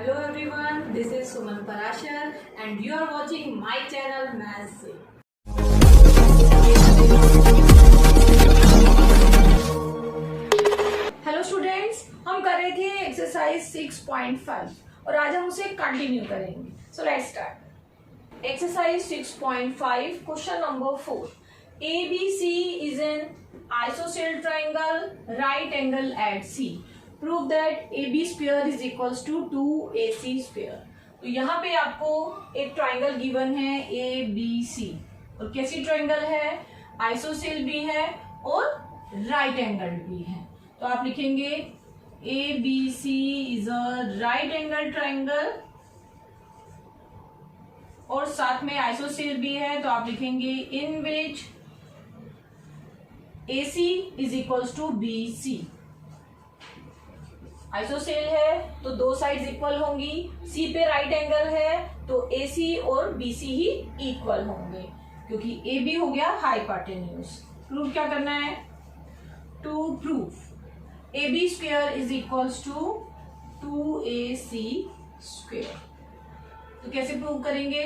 Hello everyone, this is Suman Parashar and you are watching my channel Maths से। Hello students, हम कर रहे थे एक्सरसाइज 6.5 और आज हम उसे कंटिन्यू करेंगे। So let's start. Exercise 6.5 question number 4। ABC is an isosceles triangle, right angle at C. Prove that AB square is equals to 2AC square. तो यहाँ पे आपको एक ट्राइंगल गिवन है ABC और कैसी ट्राइंगल है, आइसोसेल भी है और राइट एंगल भी है। तो आप लिखेंगे ABC is a right angle triangle और साथ में आइसोसेल भी है, तो आप लिखेंगे इन विच AC is equals to BC। ISOCELL है तो दो साइड्स इक्वल होंगी, C पे राइट एंगल है तो AC और BC ही इक्वल होंगे क्योंकि AB हो गया हाइपोटेन्यूज। प्रूव क्या करना है? To prove AB square is equals to 2AC square. तो कैसे प्रूव करेंगे?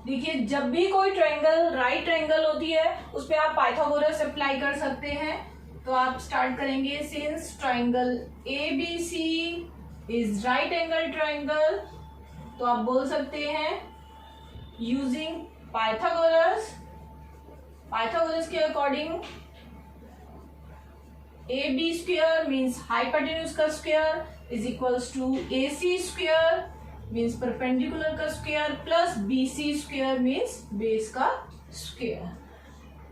देखिए, जब भी कोई ट्रायंगल राइट ट्रायंगल होती है उस पे आप पाइथागोरस अप्लाई कर सकते हैं। तो आप स्टार्ट करेंगे, since triangle ABC is right angle triangle, तो आप बोल सकते हैं यूजिंग पाइथागोरस के according AB square means hypotenuse का square is equals to AC square means perpendicular का square plus BC square means base का स्क्वायर।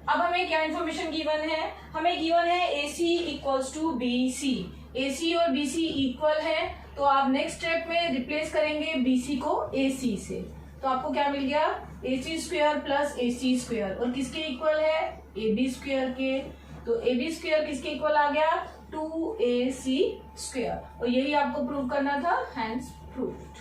अब हमें क्या इन्फॉर्मेशन गिवन है? हमें गिवन है AC equals to BC। AC और BC इक्वल है तो आप नेक्स्ट स्टेप में रिप्लेस करेंगे BC को AC से। तो आपको क्या मिल गया? AC square plus AC square और किसके इक्वल है? AB स्क्वायर के। तो AB स्क्वायर किसके इक्वल आ गया? 2AC square. और यही आपको प्रूव करना था, hence proved.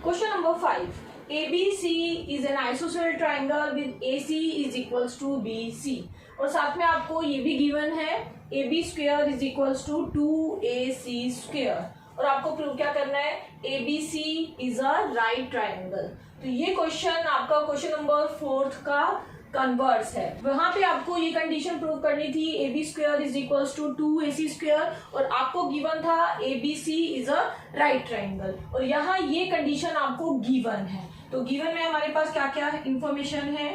Question number 5। ABC is an isosceles triangle with AC is equals to BC और साथ में आपको ये भी गिवन है AB square is equals to 2AC square और आपको प्रूव क्या करना है? ABC is a right triangle। तो ये क्वेश्चन आपका क्वेश्चन नंबर 4 का कन्वर्स है। वहां पे आपको ये कंडीशन प्रूव करनी थी AB square is equals to 2AC square और आपको गिवन था ABC is a right triangle और यहाँ ये कंडीशन आपको गिवन है। तो गिवन में हमारे पास क्या क्या इंफॉर्मेशन है?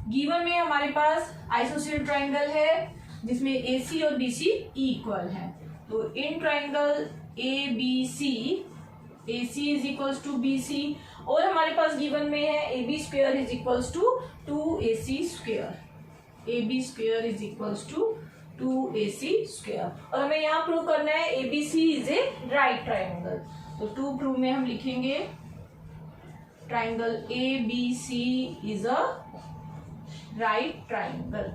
गिवन में हमारे पास आइसोसेल ट्राइंगल है जिसमें AC और BC इक्वल है। तो in triangle ABC AC is equals to BC और हमारे पास गिवन में है AB square is equals to 2AC square. AB square is equals to 2AC square और हमें यहाँ प्रूव करना है ABC is a right triangle. तो टू प्रूव में हम लिखेंगे triangle ABC is a right triangle.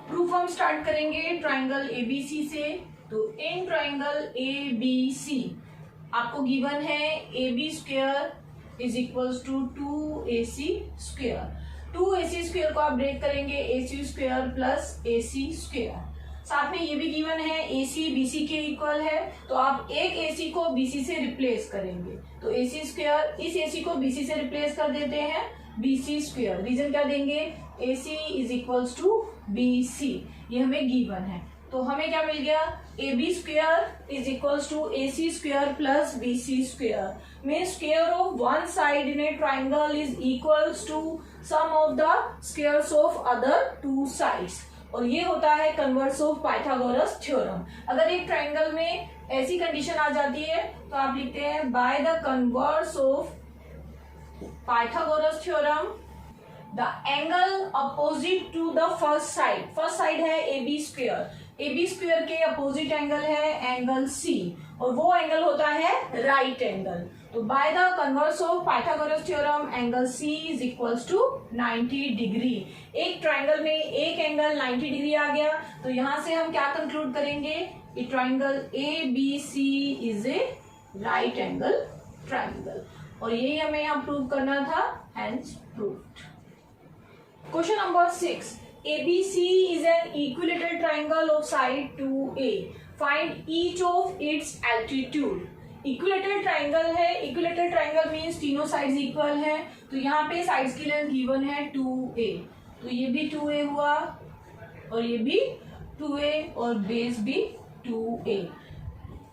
Proof हम स्टार्ट करेंगे ट्राइंगल ABC से। तो इन ट्राइंगल ABC आपको गिवन है AB square is equals to 2AC square. 2AC square को आप ब्रेक करेंगे AC square plus AC square. साथ में ये भी गिवन है AC BC के इक्वल है तो आप एक AC को BC से रिप्लेस करेंगे। तो AC स्क्वायर इस AC को BC से रिप्लेस कर देते हैं BC स्क्वायर। रीजन क्या देंगे? AC is equals to BC, ये हमें गिवन है। तो हमें क्या मिल गया? AB square is equals to AC square plus BC square means square of one side in a triangle is equals to sum of the squares of other two sides और ये होता है कन्वर्स ऑफ पाइथागोरस थ्योरम। अगर एक triangle में ऐसी condition आ जाती है तो आप लिखते हैं by the converse of Pythagoras theorem the angle opposite to the first side है AB स्क्वायर। AB स्क्वायर के अपोजिट एंगल है एंगल C और वो एंगल होता है राइट एंगल। तो by the converse of Pythagoras theorem angle C is equals to 90 degree. एक triangle में एक एंगल 90 डिग्री आ गया तो यहां से हम क्या कंक्लूड करेंगे? ये triangle ABC is a right angle triangle और यही हमें यहाँ प्रूव करना था, hence proved. Question number 6। ABC is an equilateral triangle of side 2A। Find each of its altitude. Equilateral triangle है, इक्विलेटरल ट्राइंगल मीन्स तीनों साइड्स इक्वल है, तो यहाँ पे साइड्स की लेंथ गिवन है 2a, तो ये भी 2a हुआ और ये भी 2a और बेस भी 2a।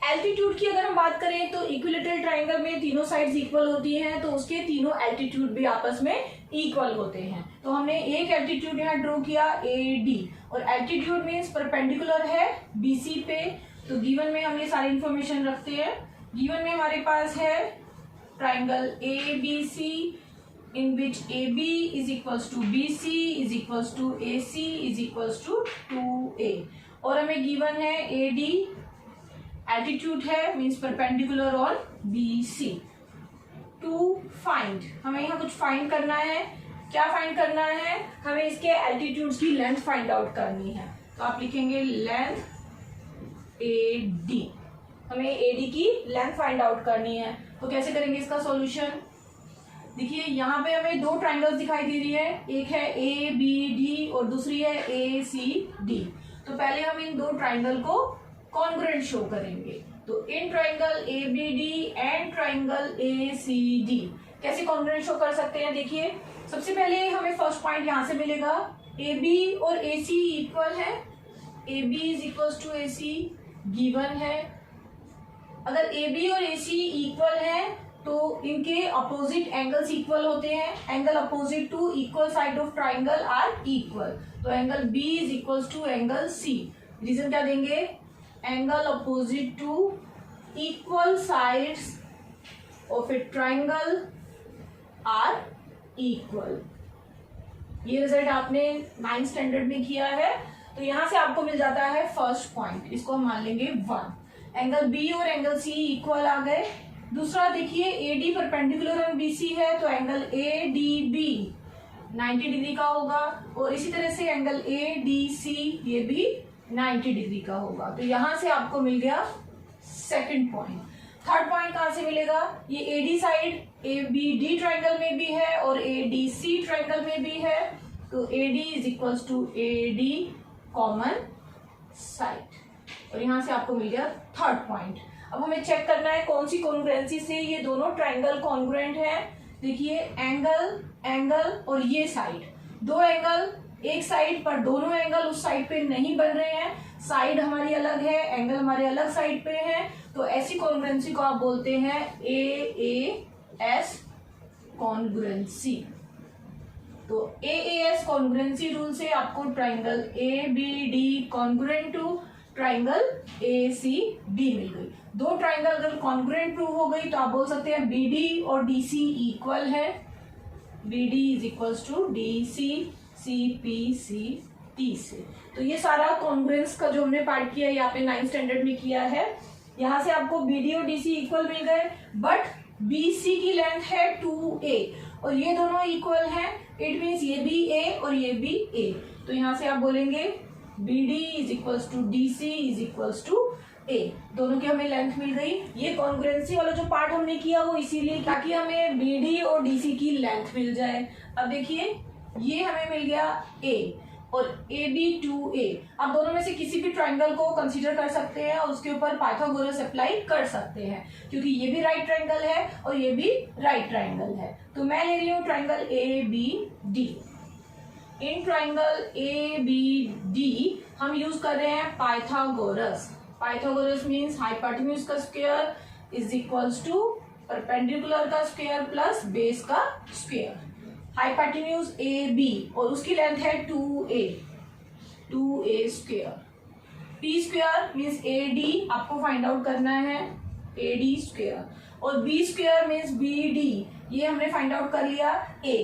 एल्टीट्यूड की अगर हम बात करें तो इक्विलेटरल ट्राइंगल में तीनों साइड्स इक्वल होती हैं, तो उसके तीनों एल्टीट्यूड भी आपस में इक्वल होते हैं। तो हमने एक एल्टीट्यूड यहाँ ड्रॉ किया AD, और एल्टीट्यूड मीन्स परपेंडिकुलर है BC पे, तो गिवन में हम ये सारी इंफॉर्मेशन रखते हैं। गिवन में हमारे पास है triangle ABC in which AB is equals to BC is equals to AC is equals to 2A, और हमें गिवन है AD एल्टीट्यूड है means perpendicular on BC। To find, हमें यहाँ कुछ फाइंड करना है। क्या फाइंड करना है? हमें इसके एल्टीट्यूड्स की लेंथ फाइंड आउट करनी है, तो आप लिखेंगे लेंथ AD। हमें AD की लेंथ फाइंड आउट करनी है, तो कैसे करेंगे इसका सॉल्यूशन? देखिए यहाँ पे हमें दो ट्राइंगल्स दिखाई दे रही है, एक है ABD और दूसरी है ACD। तो पहले हम इन दो ट्राइंगल को कॉन्ग्रुएंट शो करेंगे, तो in triangle ABD and triangle ACD कैसे कॉन्ग्रुएंट शो कर सकते हैं? देखिए सबसे पहले हमें फर्स्ट पॉइंट यहाँ से मिलेगा, AB और AC इक्वल है, AB is equal to AC given है। अगर AB और AC इक्वल है तो इनके अपोजिट एंगल्स इक्वल होते हैं, angle opposite to equal side of triangle are equal, तो angle B is equal to angle C। Reason क्या देंगे? Angle opposite to equal sides of a triangle are equal. ये result आपने 9th standard में किया है, तो यहां से आपको मिल जाता है फर्स्ट पॉइंट, इसको हम मान लेंगे 1। एंगल B और एंगल C इक्वल आ गए। दूसरा देखिए AD परपेंडिकुलर ऑन BC है, तो एंगल ADB 90 डिग्री का होगा, और इसी तरह से एंगल ADC ये भी 90 डिग्री का होगा। तो यहां से आपको मिल गया सेकंड पॉइंट। थर्ड पॉइंट कहां से मिलेगा? ये AD साइड ABD ट्राइंगल में भी है और ADC ट्राइंगल में भी है, तो AD is equal to AD common side, और यहां से आपको मिल गया थर्ड पॉइंट। अब हमें चेक करना है कौन सी कॉन्ग्रुएंसी से ये दोनों ट्राइंगल कॉन्ग्रुएंट है। देखिए एंगल एंगल और ये साइड, दो एंगल एक साइड पर, दोनों एंगल उस साइड पे नहीं बन रहे हैं, साइड हमारी अलग है, एंगल हमारे अलग साइड पे है, तो ऐसी कॉन्ग्रुएंसी को आप बोलते हैं AAS कॉन्ग्रुएंसी। तो AAS कॉन्ग्रुएंसी रूल से आपको triangle ABD congruent to triangle ACD मिल गई। दो ट्राइंगल अगर कॉन्ग्रुएंट प्रूव हो गई तो आप बोल सकते हैं BD और DC इक्वल है, BD is equal to DC CPCT से। तो ये सारा कॉन्ग्रुएंस का जो हमने पार्ट किया है यहाँ पे 9th स्टैंडर्ड में किया है। यहाँ से आपको BD और DC इक्वल मिल गए, बट BC की लेंथ है 2A और ये दोनों इक्वल हैं, इट मीन्स ये भी A और ये भी A, तो यहाँ से आप बोलेंगे BD is equal to DC is equal to A। दोनों की हमें लेंथ मिल गई। ये कॉन्ग्रुएंसी वाला जो पार्ट हमने किया वो इसीलिए ताकि हमें BD और DC की लेंथ मिल जाए। अब देखिए ये हमें मिल गया A और AB 2A। आप दोनों में से किसी भी ट्राइंगल को कंसीडर कर सकते हैं और उसके ऊपर पाइथागोरस अप्लाई कर सकते हैं, क्योंकि ये भी राइट ट्राइंगल है और ये भी राइट ट्राइंगल है। तो मैं ले रही हूँ triangle ABD। In triangle ABD हम यूज कर रहे हैं पाइथागोरस। पाइथागोरस मीन्स हाइपोटेन्यूज का square is equals to perpendicular का स्क्वायर प्लस बेस का स्क्वायर। हाइपोटेन्यूज AB और उसकी लेंथ है 2A square. P square means AD आपको फाइंड आउट करना है, AD स्क्वायर, और B स्क्वायर मीन्स BD, ये हमने फाइंड आउट कर लिया A,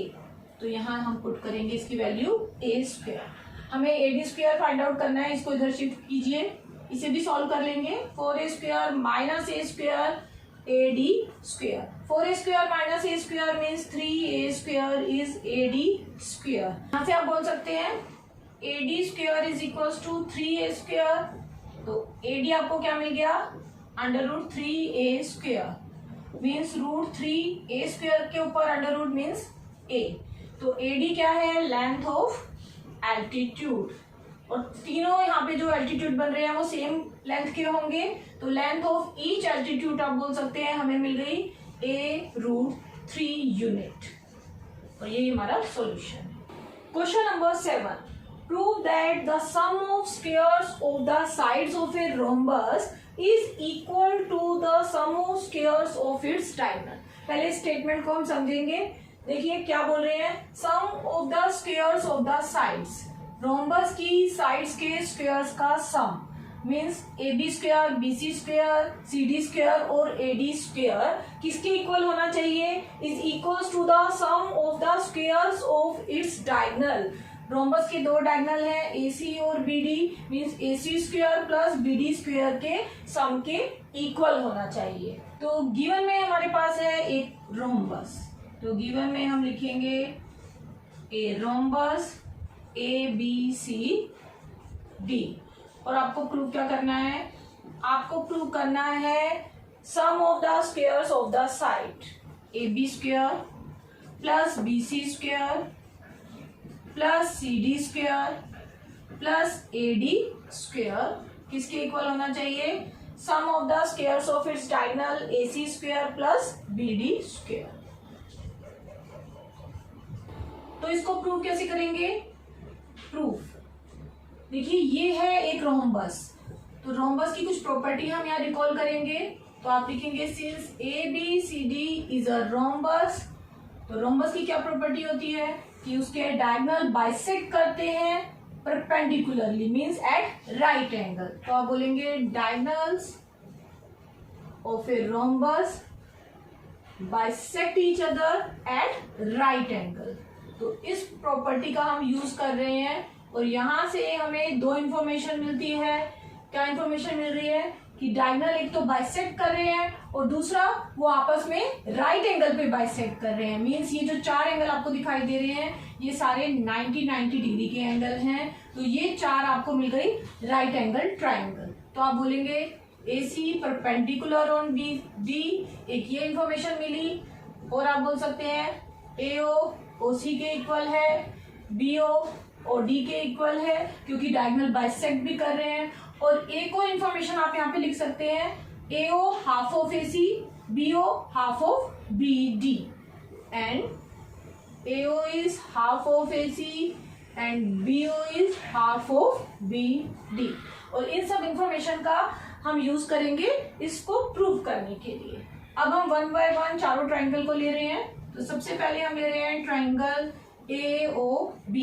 तो यहाँ हम पुट करेंगे इसकी वैल्यू A स्क्वायर। हमें AD स्क्वायर फाइंड आउट करना है, इसको इधर शिफ्ट कीजिए, इसे भी सॉल्व कर लेंगे। 4A square minus A square AD square. 4A square minus A square means 3A square is AD square. यहाँ से आप बोल सकते हैं AD square is equal to 3A square, तो AD आपको क्या मिल गया? √3A square means √3A square के ऊपर √ मीन्स A। तो AD क्या है? Length of altitude. और तीनों यहाँ पे जो एल्टीट्यूड बन रहे हैं वो सेम लेंथ के होंगे, तो लेंथ ऑफ ईच एल्टीट्यूड आप बोल सकते हैं हमें मिल गई a√3 यूनिट, और ये हमारा सॉल्यूशन है। Question number 7, prove that the sum of squares of the sides of a rhombus is equal to the sum of squares of its diagonal. पहले स्टेटमेंट को हम समझेंगे। देखिए क्या बोल रहे हैं, sum of the squares of the sides, rhombus की साइड्स के स्क्वायर्स का sum means AB square, BC square, CD square और AD स्क्वायर किसके इक्वल होना चाहिए, is equals to the sum of the squares of its diagonal. Rhombus के दो diagonal हैं AC और BD, means AC square plus BD square के sum के इक्वल होना चाहिए। तो गिवन में हमारे पास है एक रोम्बस, तो गिवन में हम लिखेंगे ए रोम्बस ABCD, और आपको प्रूव क्या करना है, आपको प्रूव करना है sum of the squares of the side AB square plus BC square plus CD square plus AD square किसके इक्वल होना चाहिए, sum of the squares of its diagonal AC square plus BD square. तो इसको prove कैसे करेंगे, proof देखिए ये है एक रोम्बस, तो रोम्बस की कुछ प्रॉपर्टी हम यहाँ रिकॉल करेंगे। तो आप लिखेंगे since ABCD is a rhombus, तो रोम्बस की क्या प्रॉपर्टी होती है कि उसके डायगोनल बाइसेक्ट करते हैं perpendicularly, means at right angle. तो आप बोलेंगे diagonals of a rhombus bisect each other at right angle. तो इस प्रॉपर्टी का हम यूज कर रहे हैं, और यहां से हमें दो इंफॉर्मेशन मिलती है। क्या इंफॉर्मेशन मिल रही है कि डायगोनल एक तो बाइसेक्ट कर रहे हैं और दूसरा वो आपस में राइट एंगल पे बाइसेक्ट कर रहे हैं। मींस ये जो चार एंगल आपको दिखाई दे रहे हैं ये सारे 90 डिग्री के एंगल हैं, तो ये चार आपको मिल गई राइट एंगल ट्राइंगल। तो आप बोलेंगे AC परपेंडिकुलर ऑन BD, एक ये इंफॉर्मेशन मिली, और आप बोल सकते हैं AO OC के इक्वल है, BO OD के इक्वल है क्योंकि डायगोनल बाइसेक्ट भी कर रहे हैं। और एक और इंफॉर्मेशन आप यहाँ पे लिख सकते हैं, AO half of AC, BO half of BD, and AO is half of AC and BO is half of BD। और इन सब इंफॉर्मेशन का हम यूज करेंगे इसको प्रूव करने के लिए। अब हम 1 बाय 1 चारों ट्राइंगल को ले रहे हैं। तो सबसे पहले हम ले रहे हैं ट्राइंगल AOB।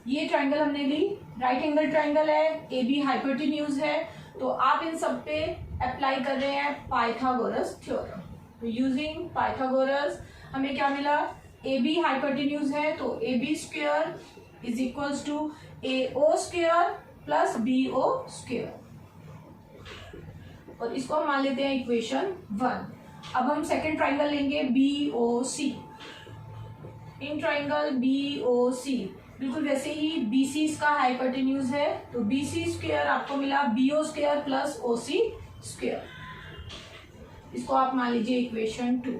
ये ट्राइंगल हमने ली, राइट एंगल ट्राइंगल है, AB हाइपोटेन्यूज है, तो आप इन सब पे अप्लाई कर रहे हैं पाइथागोरस थ्योरम। तो यूजिंग पाइथागोरस हमें क्या मिला, AB हाइपोटेन्यूज है तो AB square is equals to AO square plus BO square, और इसको हम मान लेते हैं इक्वेशन 1। अब हम सेकेंड ट्राइंगल लेंगे BOC। इन ट्राइंगल BOC बिल्कुल वैसे ही BC इसका हाइपोटेन्यूज है, तो BC स्क्वायर आपको मिला BO square plus OC square, इसको आप मान लीजिए इक्वेशन 2।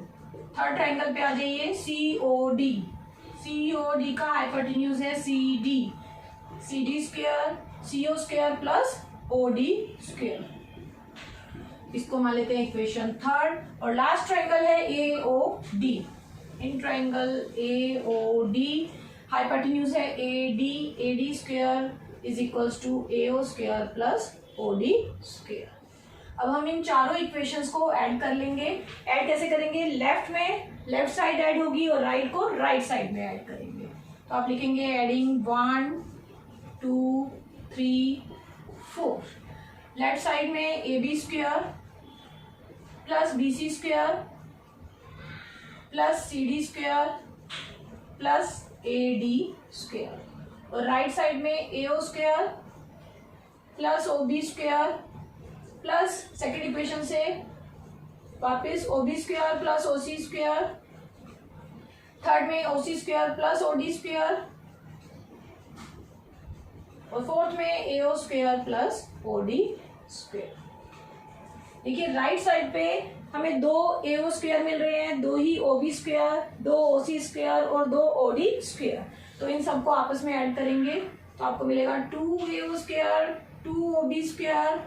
थर्ड ट्राइंगल पे आ जाइए COD। COD का हाइपोटेन्यूज है CD square CO square plus OD square, इसको मान लेते हैं इक्वेशन 3। और लास्ट ट्राइंगल है AOD। In triangle AOD hypotenuse है AD square is equals to AO square plus OD square. अब हम इन चारों इक्वेशंस को ऐड कर लेंगे। ऐड कैसे करेंगे, लेफ्ट में लेफ्ट साइड ऐड होगी और राइट को राइट साइड में ऐड करेंगे। तो आप लिखेंगे एडिंग 1 2 3 4। लेफ्ट साइड में AB square plus BC square plus CD square plus AD square, और राइट साइड में AO square plus OB square plus second equation से वापस OB square plus OC square, third में OC square plus OD square, और fourth में AO square plus OD square. देखिए right side पे हमें 2 AO स्क्वायर मिल रहे हैं, 2 ही OB स्क्वायर, 2 OC स्क्वायर और 2 OD स्क्वायर। तो इन सबको आपस में ऐड करेंगे तो आपको मिलेगा 2AO square 2OB square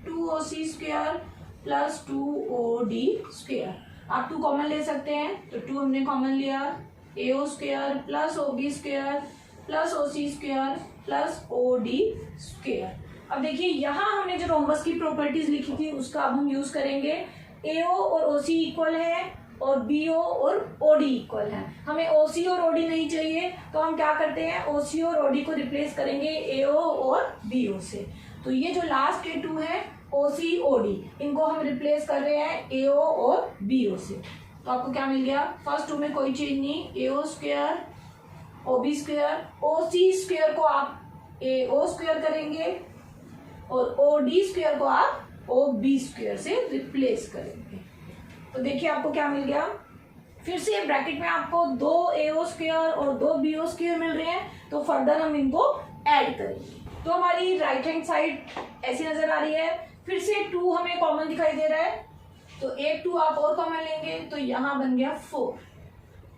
2OC square plus 2OD square. आप 2 कॉमन ले सकते हैं, तो 2 हमने कॉमन लिया, AO square plus OB square plus OC square plus OD square. अब देखिए यहाँ हमने जो रोम्बस की प्रॉपर्टीज लिखी थी उसका अब हम यूज करेंगे। AO और OC इक्वल है और BO और OD इक्वल है। हमें OC और OD नहीं चाहिए, तो हम क्या करते हैं, OC और OD को रिप्लेस करेंगे AO और BO से। तो ये जो लास्ट के 2 है OC OD, इनको हम रिप्लेस कर रहे हैं AO और BO से। तो आपको क्या मिल गया, फर्स्ट 2 में कोई चेंज नहीं, AO square OB square, OC square को आप AO स्क्वायर करेंगे और OD स्क्वायर को आप OB स्क्वायर से रिप्लेस करेंगे। तो देखिए आपको क्या मिल गया, फिर से ब्रैकेट में आपको 2 AO स्क्वायर और 2 BO स्क्वायर मिल रहे हैं, तो फर्दर हम इनको ऐड करेंगे। तो हमारी राइट हैंड साइड ऐसी नजर आ रही है। फिर से 2 हमें कॉमन दिखाई दे रहा है, तो एक 2 आप और कॉमन लेंगे, तो यहाँ बन गया 4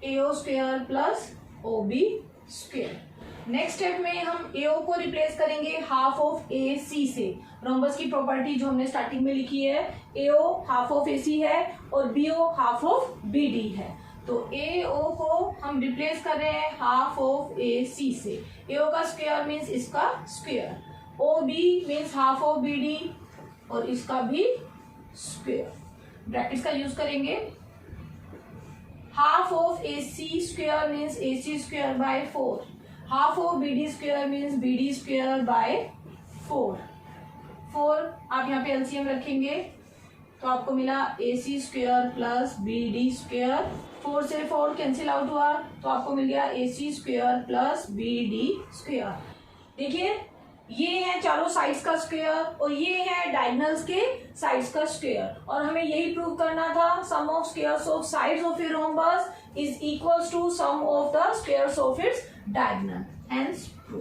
AO square plus OB square. Next step में हम AO को रिप्लेस करेंगे हाफ ऑफ AC से। रोम्बस की प्रॉपर्टी जो हमने स्टार्टिंग में लिखी है, AO हाफ ऑफ AC है और BO हाफ ऑफ BD है। तो AO को हम रिप्लेस कर रहे हैं हाफ ऑफ AC से। AO का स्क्वायर मीन्स इसका square, OB means half of BD और इसका भी स्क्वायर। ब्रैकेट्स का यूज करेंगे। Half of AC square means AC square by 4, half of BD square means BD square by 4। आप यहाँ पे LCM रखेंगे तो आपको मिला AC square plus BD square. 4 से 4 कैंसिल आउट हुआ, तो आपको मिल गया AC square plus BD square. देखिए ये है चारों साइड्स का स्क्वायर और ये है डायगोनल्स के साइड्स का स्क्वायर, और हमें यही प्रूव करना था, sum of squares of sides of a rhombus is equals to sum of the squares of its diagonal, hence prove.